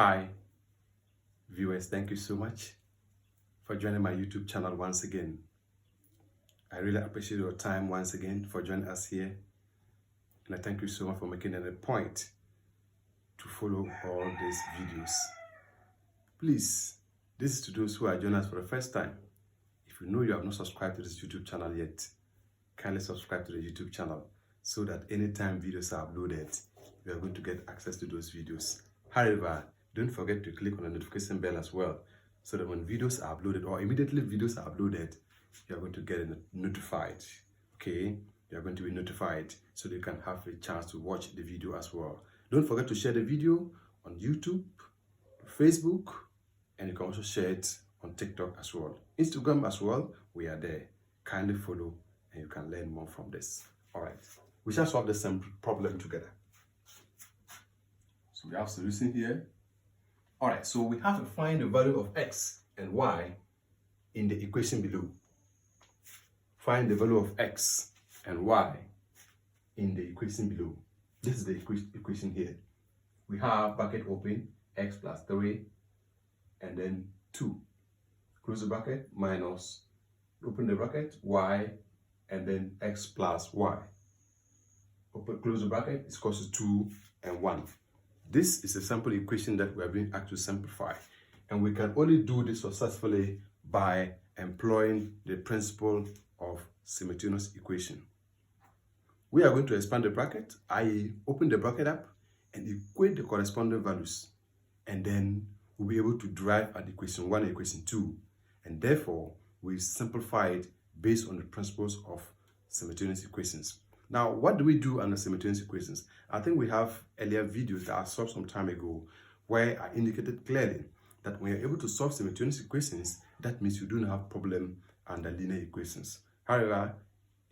Hi, viewers, thank you so much for joining my YouTube channel once again. I really appreciate your time once again for joining us here. And I thank you so much for making it a point to follow all these videos. Please, this is to those who are joining us for the first time. If you know you have not subscribed to this YouTube channel yet, kindly subscribe to the YouTube channel so that anytime videos are uploaded, you are going to get access to those videos. However, don't forget to click on the notification bell as well, so that when videos are uploaded or immediately videos are uploaded, you are going to get notified. Okay, you are going to be notified so that you can have a chance to watch the video as well. Don't forget to share the video on YouTube, Facebook, and you can also share it on TikTok as well. Instagram as well, we are there. Kindly follow and you can learn more from this. All right, we shall solve the same problem together. So we have solution here. All right, so we have to find the value of x and y in the equation below. Find the value of x and y in the equation below. This is the equation here. We have bracket open, x plus 3, and then 2. Close the bracket, minus, open the bracket, y, and then x plus y. Open, close the bracket, it's equal to 2 and 1. This is a simple equation that we are being asked to simplify, and we can only do this successfully by employing the principle of simultaneous equation. We are going to expand the bracket, i.e. open the bracket up and equate the corresponding values, and then we'll be able to derive at equation 1 and equation 2, and therefore we simplify it based on the principles of simultaneous equations. Now, what do we do under simultaneous equations? I think we have earlier videos that I saw some time ago where I indicated clearly that when you're able to solve simultaneous equations, that means you don't have problem under linear equations. However,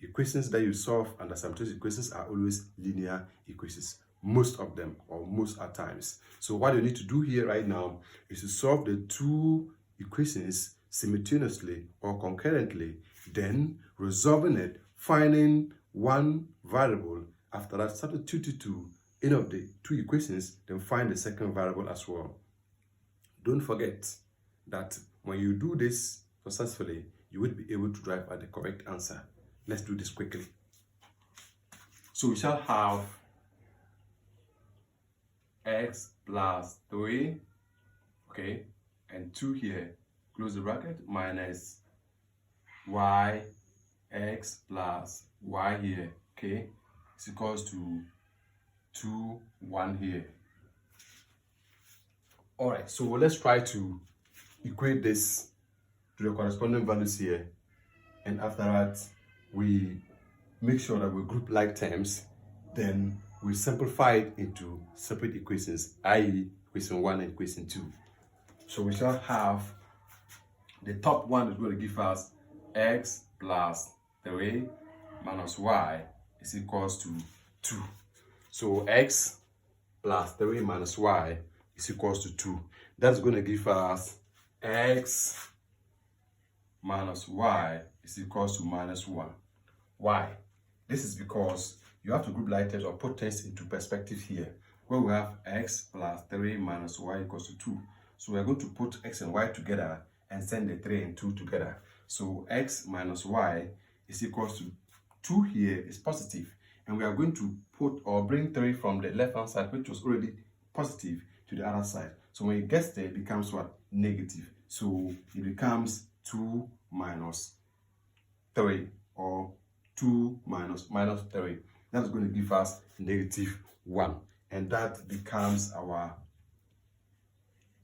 equations that you solve under simultaneous equations are always linear equations, most of them, or most at times. So what you need to do here right now is to solve the two equations simultaneously or concurrently, then resolving it, finding one variable, after that substitute to any of the two equations, then find the second variable as well. Don't forget that when you do this successfully, you will be able to drive at the correct answer. Let's do this quickly. So we shall have x plus 3, okay, and 2 here, close the bracket, minus y x plus y here, okay, is equals to 2, 1 here. All right, so let's try to equate this to the corresponding values here, and after that we make sure that we group like terms, then we simplify it into separate equations, i.e. equation 1 and equation 2. So we shall have the top one is going to give us x plus 3 minus y is equals to 2. So x plus 3 minus y is equals to 2. That's going to give us x minus y is equals to minus 1. Why? This is because you have to group like terms or put things into perspective here, where we have x plus 3 minus y equals to 2. So we are going to put x and y together and send the 3 and 2 together. So x minus y is equals to 2 here is positive, and we are going to put or bring 3 from the left hand side, which was already positive, to the other side. So when it gets there, it becomes what? Negative. So it becomes 2 minus 3, or 2 minus 3. That's going to give us negative 1, and that becomes our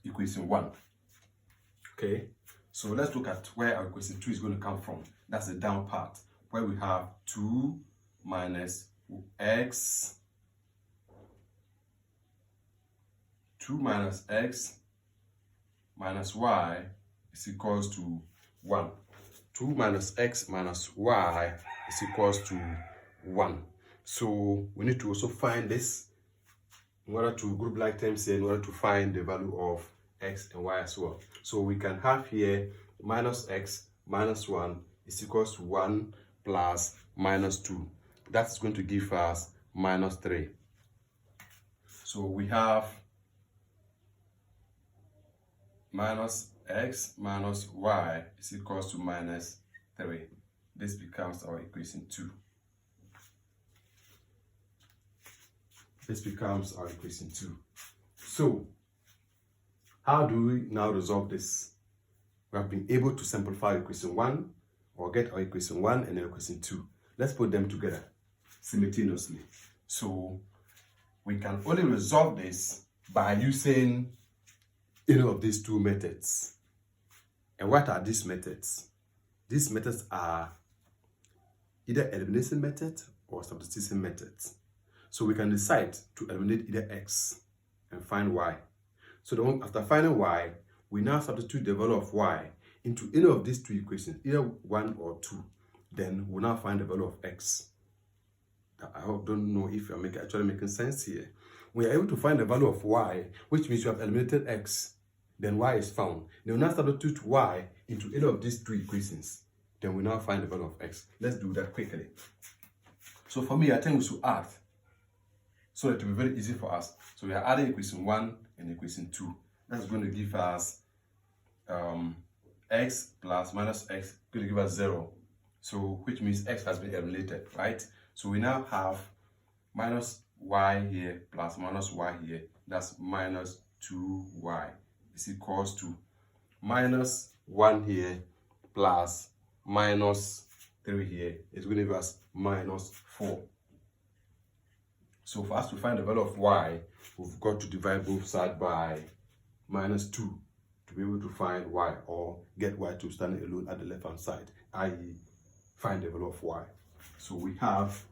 equation 1. Okay, so let's look at where our equation 2 is going to come from. That's the down part, where we have 2 minus x, 2 minus x minus y is equals to 1. 2 minus x minus y is equals to 1. So we need to also find this in order to group like terms here, in order to find the value of x and y as well. So we can have here minus x minus 1 is equals to 1 plus minus 2. That's going to give us minus 3. So we have minus x minus y is equals to minus 3. This becomes our equation 2. This becomes our equation 2. So, how do we now resolve this? We have been able to simplify equation 1 or get our equation 1 and then equation 2. Let's put them together simultaneously. So, we can only resolve this by using any of these two methods. And what are these methods? These methods are either elimination method or substitution methods. So we can decide to eliminate either x and find y. So after finding y, we now substitute the value of y into any of these two equations, either 1 or 2. Then we'll now find the value of x. I don't know if I'm actually making sense here. We are able to find the value of y, which means you have eliminated x, then y is found. Then we now substitute y into any of these two equations. Then we now find the value of x. Let's do that quickly. So for me, I think we should add, so that it will be very easy for us. So we are adding equation 1 and equation 2. That's going to give us x plus minus x, going to give us 0. So which means x has been eliminated, right? So we now have minus y here plus minus y here. That's minus 2y is equals to minus 1 here plus minus 3 here. It's going to give us minus 4. So for us to find the value of y, we've got to divide both sides by minus 2 to be able to find y, or get y to stand alone at the left hand side, i.e. find the value of y. So we have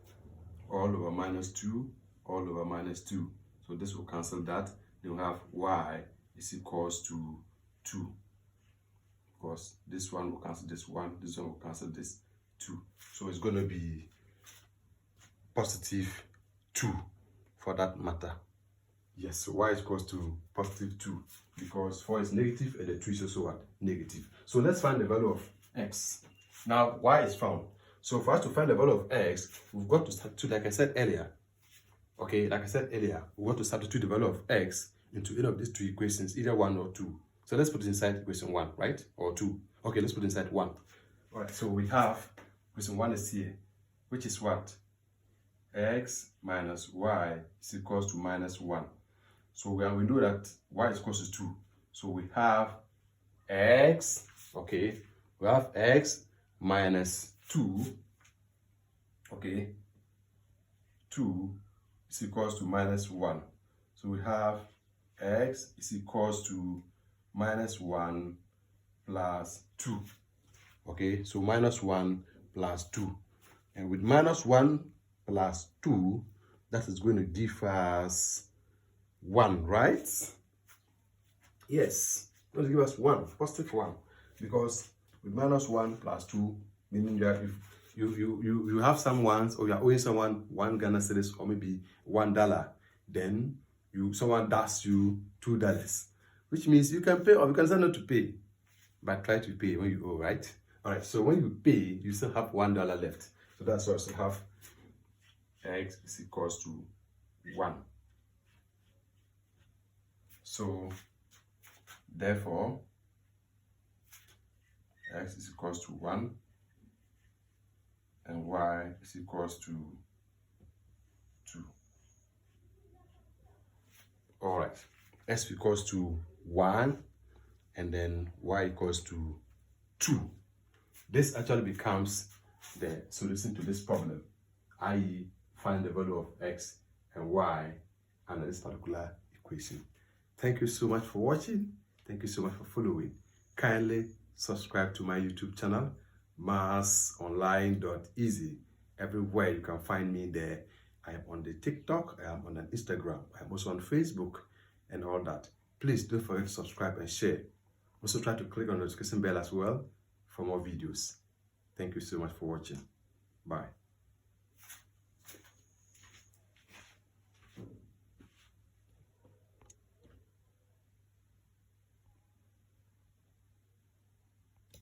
all over minus 2, all over minus 2. So this will cancel that. Then we have y is equals to 2. Of course, this one will cancel this one will cancel this 2. So it's going to be positive 2 for that matter. Yes, so y is equals to positive 2 because 4 is negative and the 2 is also what? Negative. So let's find the value of x. Now y is found. So for us to find the value of x, we've got to substitute, like I said earlier. Okay, like I said earlier, we want to substitute the value of x into any of these two equations, either 1 or 2. So let's put it inside equation 1, right? Or 2. Okay, let's put it inside 1. All right, so we have equation 1 is here, which is what? X minus y is equals to minus 1. So we know that y is equals to 2. So we have x, okay, we have x minus 2, okay, 2 is equals to minus 1. So we have x is equals to minus 1 plus 2. Okay, so minus 1 plus 2. And with minus 1 plus 2, that is going to give us 1, right? Yes, going to give us 1, positive 1. Because with minus 1 plus 2, meaning that if you have some ones, or you are owing someone 1 Ghana cedis or maybe $1, then someone does you $2, which means you can pay or you can decide not to pay, but try to pay when you owe, right? All right, so when you pay, you still have $1 left. So that's why I still have x is equals to 1. So therefore, x is equals to 1 and y is equals to 2. All right, x equals to 1 and then y equals to 2. This actually becomes the solution to this problem, i.e. find the value of x and y under this particular equation. Thank you so much for watching. Thank you so much for following. Kindly subscribe to my YouTube channel, mathsonline.easy. Everywhere you can find me there. I am on the TikTok, I am on Instagram, I am also on Facebook and all that. Please don't forget to subscribe and share. Also try to click on the notification bell as well for more videos. Thank you so much for watching. Bye.